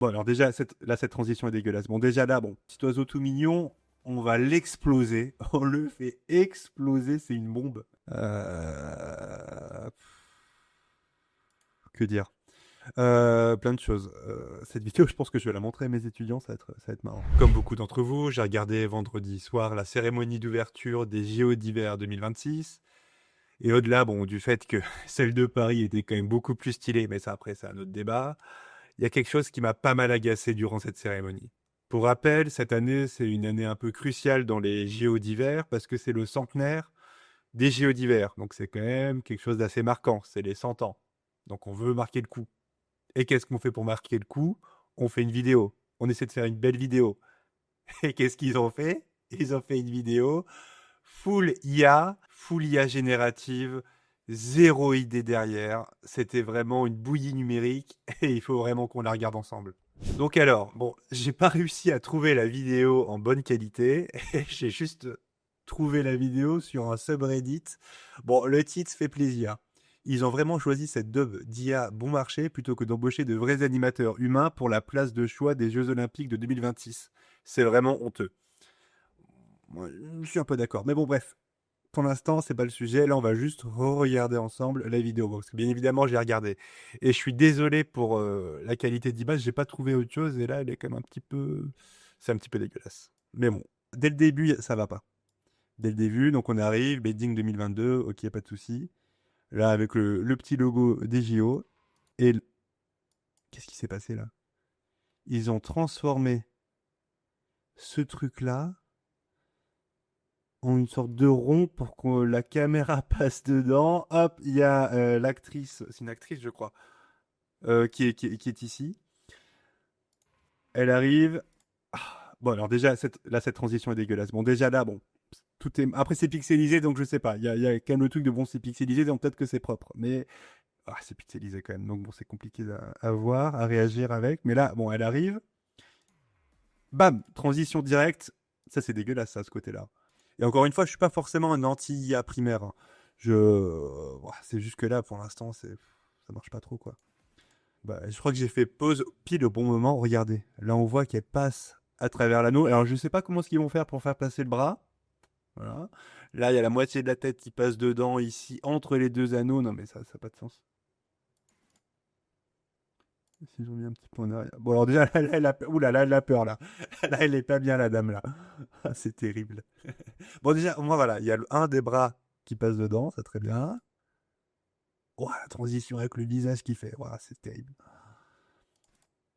Bon, alors déjà, cette transition est dégueulasse. Bon, déjà là, bon, petit oiseau tout mignon, on va l'exploser. On le fait exploser, c'est une bombe. Que dire? Plein de choses. Cette vidéo, je pense que je vais la montrer à mes étudiants, ça va être marrant. Comme beaucoup d'entre vous, j'ai regardé vendredi soir la cérémonie d'ouverture des JO d'hiver 2026. Et au-delà, bon, du fait que celle de Paris était quand même beaucoup plus stylée, mais ça après, c'est un autre débat. Il y a quelque chose qui m'a pas mal agacé durant cette cérémonie. Pour rappel, cette année, c'est une année un peu cruciale dans les JO d'hiver parce que c'est le centenaire des JO d'hiver. Donc c'est quand même quelque chose d'assez marquant. C'est les 100 ans. Donc on veut marquer le coup. Et qu'est-ce qu'on fait pour marquer le coup? On fait une vidéo. On essaie de faire une belle vidéo. Et qu'est-ce qu'ils ont fait? Ils ont fait une vidéo full IA générative, zéro idée derrière. C'était vraiment une bouillie numérique et il faut vraiment qu'on la regarde ensemble. Donc alors, bon, j'ai pas réussi à trouver la vidéo en bonne qualité. J'ai juste trouvé la vidéo sur un subreddit. Bon, le titre fait plaisir. Ils ont vraiment choisi cette dub d'IA bon marché plutôt que d'embaucher de vrais animateurs humains pour la place de choix des Jeux Olympiques de 2026. C'est vraiment honteux. Moi, je suis un peu d'accord. Mais bon, bref. Pour l'instant, c'est pas le sujet. Là, on va juste re-regarder ensemble la vidéo. Bon, parce que bien évidemment, j'ai regardé. Et je suis désolé pour la qualité d'image. J'ai pas trouvé autre chose. Et là, elle est quand même un petit peu. C'est un petit peu dégueulasse. Mais bon, dès le début, ça va pas. Dès le début, donc on arrive, Beijing 2022, ok, pas de souci. Là, avec le petit logo des JO. Et qu'est-ce qui s'est passé là? Ils ont transformé ce truc-là en une sorte de rond pour que la caméra passe dedans. Hop, il y a l'actrice, c'est une actrice, je crois, qui est ici. Elle arrive. Ah, bon, alors déjà, cette transition est dégueulasse. Bon, déjà là, bon, tout est. Après, c'est pixelisé, donc je sais pas. Il y a quand même le truc de bon, c'est pixelisé, donc peut-être que c'est propre. Mais c'est pixelisé quand même. Donc bon, c'est compliqué à voir, à réagir avec. Mais là, bon, elle arrive. Bam, transition directe. Ça, c'est dégueulasse, ça, ce côté-là. Et encore une fois, je suis pas forcément un anti-IA primaire, hein. C'est juste que là, pour l'instant, ça marche pas trop, quoi. Bah, je crois que j'ai fait pause pile au bon moment. Regardez, là, on voit qu'elle passe à travers l'anneau. Alors, je sais pas comment ce qu'ils vont faire pour faire passer le bras. Voilà. Là, il y a la moitié de la tête qui passe dedans, ici, entre les deux anneaux. Non, mais ça n'a pas de sens. Si j'en mets un petit peu en arrière. Bon, alors déjà, là, là, elle a peur, là. Là, elle est pas bien, la dame, là. Ah, c'est terrible. Bon, déjà, moi, voilà, il y a un des bras qui passe dedans, c'est très bien. Ouah, la transition avec le visage qu'il fait, ouah, c'est terrible.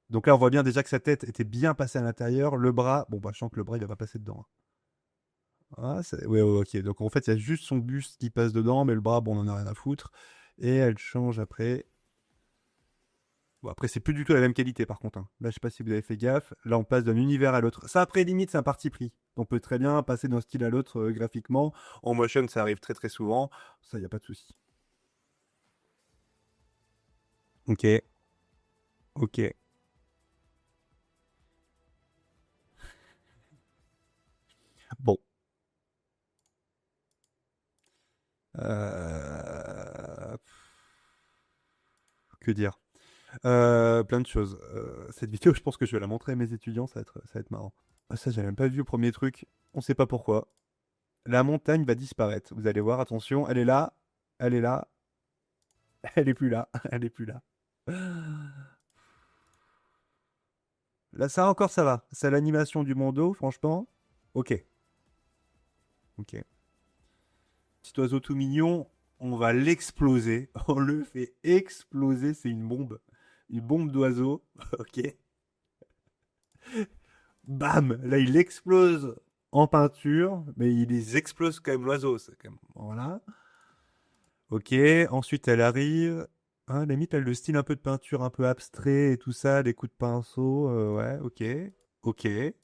Donc là, on voit bien déjà que sa tête était bien passée à l'intérieur. Le bras, bon, bah, je sens que le bras, il va pas passer dedans, hein. Ouais, ouais, ok. Donc en fait, il y a juste son buste qui passe dedans, mais le bras, bon, on en a rien à foutre. Et elle change après. Bon, après, c'est plus du tout la même qualité, par contre, hein. Là, je sais pas si vous avez fait gaffe. Là, on passe d'un univers à l'autre. Ça, après, limite, c'est un parti pris. On peut très bien passer d'un style à l'autre graphiquement. En motion, ça arrive très très souvent. Ça, y a pas de souci. Ok, ok. Bon. Euh, Que dire? Plein de choses. Cette vidéo, je pense que je vais la montrer à mes étudiants, ça va être marrant. Ah, ça, j'avais même pas vu au premier truc. On sait pas pourquoi. La montagne va disparaître. Vous allez voir, attention, elle est là, elle est là, elle est plus là, elle est plus là. Là, ça encore, ça va. C'est l'animation du mondo, franchement. Ok, ok. Petit oiseau tout mignon, on va l'exploser. On le fait exploser, c'est une bombe. Une bombe d'oiseau, ok. Bam! Là, il explose en peinture, mais il les explose quand même l'oiseau. C'est quand même... Voilà. Ok, ensuite elle arrive. Hein, limite, elle a le style un peu de peinture un peu abstrait et tout ça, des coups de pinceau. Ouais, ok. Ok. Et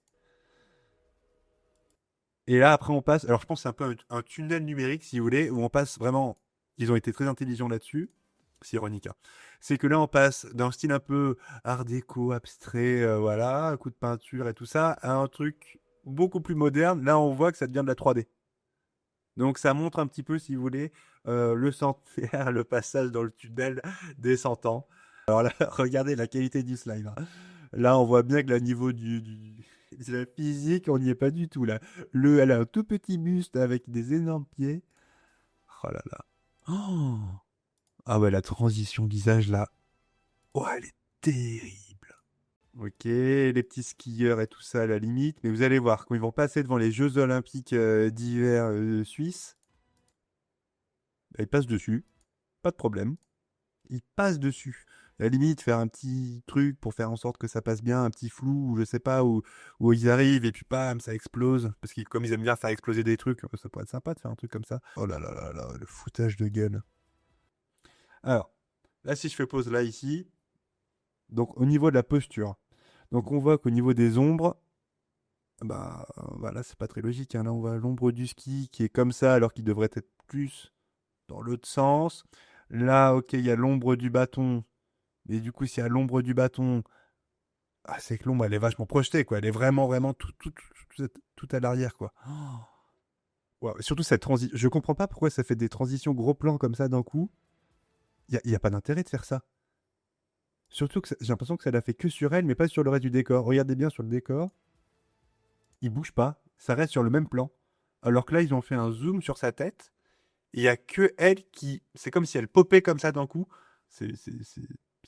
là, après, on passe. Alors, je pense que c'est un peu un tunnel numérique, si vous voulez, où on passe vraiment. Ils ont été très intelligents là-dessus. C'est ironique, hein. C'est que là, on passe d'un style un peu art déco, abstrait, voilà, un coup de peinture et tout ça, à un truc beaucoup plus moderne. Là, on voit que ça devient de la 3D. Donc, ça montre un petit peu, si vous voulez, le centenaire, le passage dans le tunnel des 100 ans. Alors là, regardez la qualité du slime, hein. Là, on voit bien que le niveau de la physique, on n'y est pas du tout là. Elle a un tout petit buste avec des énormes pieds. Oh là là. Oh. Ah ouais, la transition visage là. Oh, elle est terrible. Ok, les petits skieurs et tout ça à la limite. Mais vous allez voir, quand ils vont passer devant les Jeux Olympiques d'hiver suisses, bah, ils passent dessus. Pas de problème. Ils passent dessus. À la limite, faire un petit truc pour faire en sorte que ça passe bien, un petit flou, ou je sais pas, où ils arrivent et puis bam, ça explose. Parce que comme ils aiment bien faire exploser des trucs, ça pourrait être sympa de faire un truc comme ça. Oh là là là là, le foutage de gueule. Alors, là, si je fais pause là, ici, donc au niveau de la posture, donc on voit qu'au niveau des ombres, bah voilà, c'est pas très logique, hein. Là, on voit l'ombre du ski qui est comme ça alors qu'il devrait être plus dans l'autre sens. Là, ok, il y a l'ombre du bâton. Mais du coup, s'il y a l'ombre du bâton, ah, c'est que l'ombre, elle est vachement projetée, quoi. Elle est vraiment, vraiment tout à l'arrière, quoi. Wow. Surtout cette transition. Je comprends pas pourquoi ça fait des transitions gros plans comme ça d'un coup. Y a pas d'intérêt de faire ça. Surtout que j'ai l'impression que ça l'a fait que sur elle, mais pas sur le reste du décor. Regardez bien sur le décor. Il bouge pas. Ça reste sur le même plan. Alors que là, ils ont fait un zoom sur sa tête. Il y a que elle qui. C'est comme si elle popait comme ça d'un coup. C'est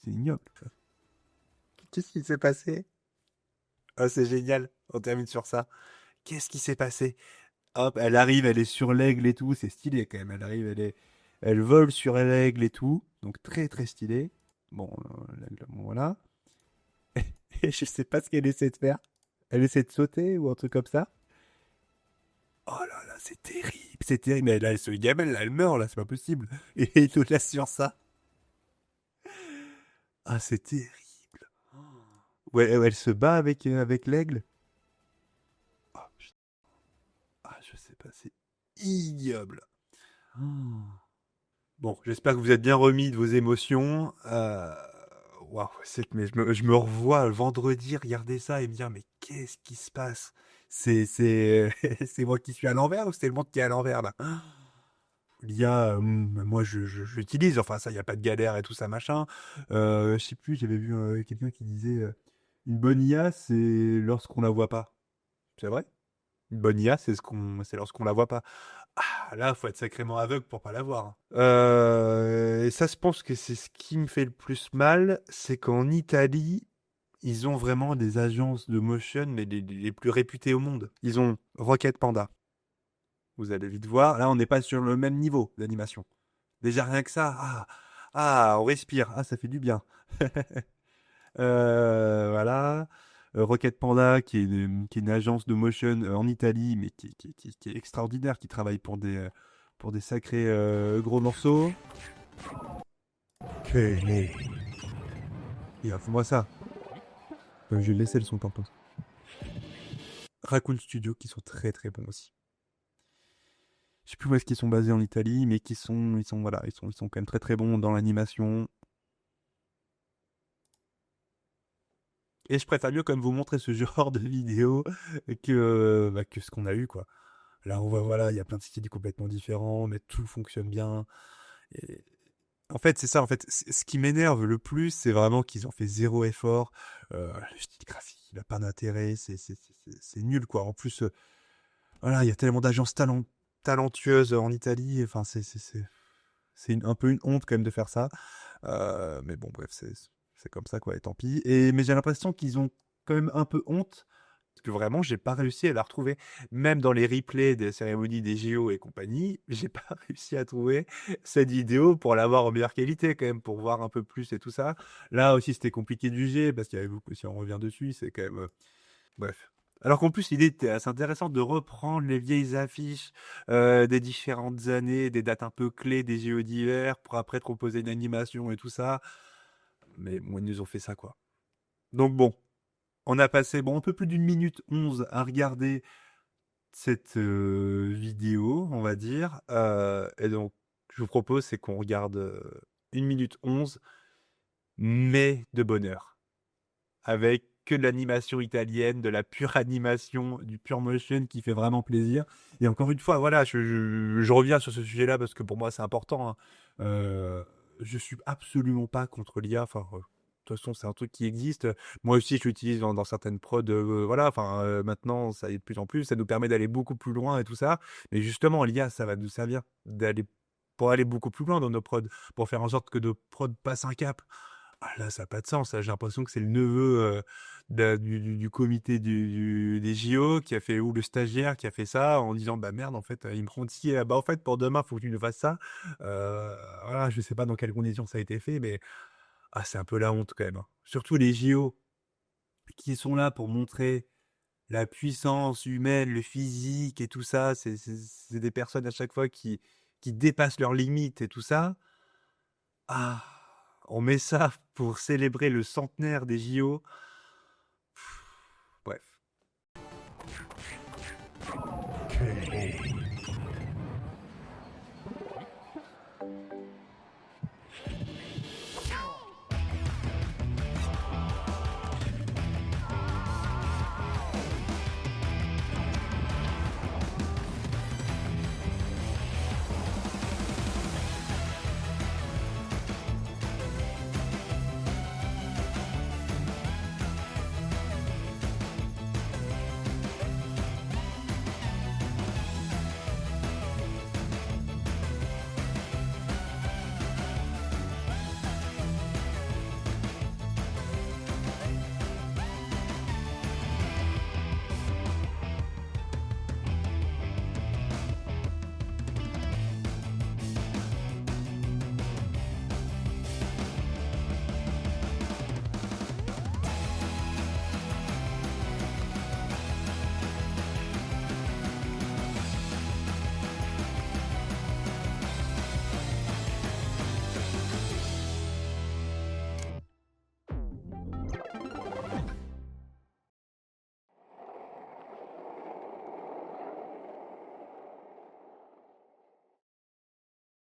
ignoble. Qu'est-ce qui s'est passé? Ah, c'est génial. On termine sur ça. Qu'est-ce qui s'est passé? Hop, elle arrive, elle est sur l'aigle et tout. C'est stylé quand même. Elle arrive, elle vole sur l'aigle et tout. Donc très très stylé. Bon, l'aigle, bon, voilà. Et je sais pas ce qu'elle essaie de faire. Elle essaie de sauter ou un truc comme ça. Oh là là, c'est terrible, c'est terrible. Mais là, ce gamin, là, elle meurt, là, c'est pas possible. Et il nous laisse sur ça. Ah, c'est terrible. Ouais, elle se bat avec l'aigle. Ah, putain. Ah, je sais pas, c'est ignoble. Oh. Bon, j'espère que vous êtes bien remis de vos émotions. Waouh, mais je me revois le vendredi regarder ça et me dire, mais qu'est-ce qui se passe? C'est moi qui suis à l'envers ou c'est le monde qui est à l'envers là? L'IA, moi j'utilise, enfin ça, il n'y a pas de galère et tout ça, machin. Je sais plus, j'avais vu quelqu'un qui disait une bonne IA, c'est lorsqu'on la voit pas. C'est vrai? Une bonne IA, c'est lorsqu'on la voit pas. Ah, là, faut être sacrément aveugle pour pas la voir, hein. Et ça, je pense que c'est ce qui me fait le plus mal, c'est qu'en Italie, ils ont vraiment des agences de motion, mais les plus réputées au monde. Ils ont Rocket Panda. Vous allez vite voir. Là, on n'est pas sur le même niveau d'animation. Déjà, rien que ça. On respire. Ah, ça fait du bien. Voilà. Rocket Panda, qui est une agence de motion en Italie, mais qui est extraordinaire, qui travaille pour des sacrés gros morceaux. Kenny. Et fais-moi ça. Je vais laisser le son tampon. Raccoon Studio, qui sont très très bons aussi. Je sais plus où est-ce qu'ils sont basés en Italie, mais voilà, ils sont quand même très très bons dans l'animation. Et je préfère mieux quand même vous montrer ce genre de vidéo que ce qu'on a eu, quoi. Là, on voit, voilà, il y a plein de styles complètement différents, mais tout fonctionne bien. Et en fait, c'est ça. En fait, ce qui m'énerve le plus, c'est vraiment qu'ils ont fait zéro effort. Le style graphique, il n'a pas d'intérêt. C'est nul, quoi. En plus, voilà, il y a tellement d'agences talentueuses en Italie. Enfin, un peu une honte quand même de faire ça. Mais bon, bref, c'est comme ça, quoi. Et tant pis. Mais j'ai l'impression qu'ils ont quand même un peu honte. Parce que vraiment, j'ai pas réussi à la retrouver. Même dans les replays des cérémonies des JO et compagnie, j'ai pas réussi à trouver cette vidéo pour l'avoir en meilleure qualité, quand même, pour voir un peu plus et tout ça. Là aussi, c'était compliqué de juger, parce qu'il y avait beaucoup, si on revient dessus, c'est quand même. Bref. Alors qu'en plus, l'idée était assez intéressante de reprendre les vieilles affiches des différentes années, des dates un peu clés des JO d'hiver, pour après te proposer une animation et tout ça. Mais bon, ils nous ont fait ça, quoi. Donc bon, on a passé un peu plus d'une minute 11 à regarder cette vidéo, on va dire. Et donc, je vous propose, c'est qu'on regarde 1 minute 11, mais de bonheur. Avec que de l'animation italienne, de la pure animation, du pure motion qui fait vraiment plaisir. Et encore une fois, voilà, je reviens sur ce sujet-là parce que pour moi, c'est important, hein. Je suis absolument pas contre l'IA. Enfin, toute façon, c'est un truc qui existe. Moi aussi, je l'utilise dans certaines prods, voilà, enfin, maintenant, ça y est de plus en plus, ça nous permet d'aller beaucoup plus loin et tout ça. Mais justement, l'IA, ça va nous servir pour aller beaucoup plus loin dans nos prods, pour faire en sorte que nos prods passent un cap. Ah là, ça a pas de sens, là, j'ai l'impression que c'est le neveu, du comité des JO qui a fait ou le stagiaire qui a fait ça en disant: «Bah merde, en fait, ils me font ci, bah, en fait, pour demain, faut que tu nous fasses ça». Voilà, je sais pas dans quelles conditions ça a été fait, mais c'est un peu la honte quand même, hein. Surtout les JO qui sont là pour montrer la puissance humaine, le physique et tout ça. C'est des personnes à chaque fois qui dépassent leurs limites et tout ça. Ah, on met ça pour célébrer le centenaire des JO.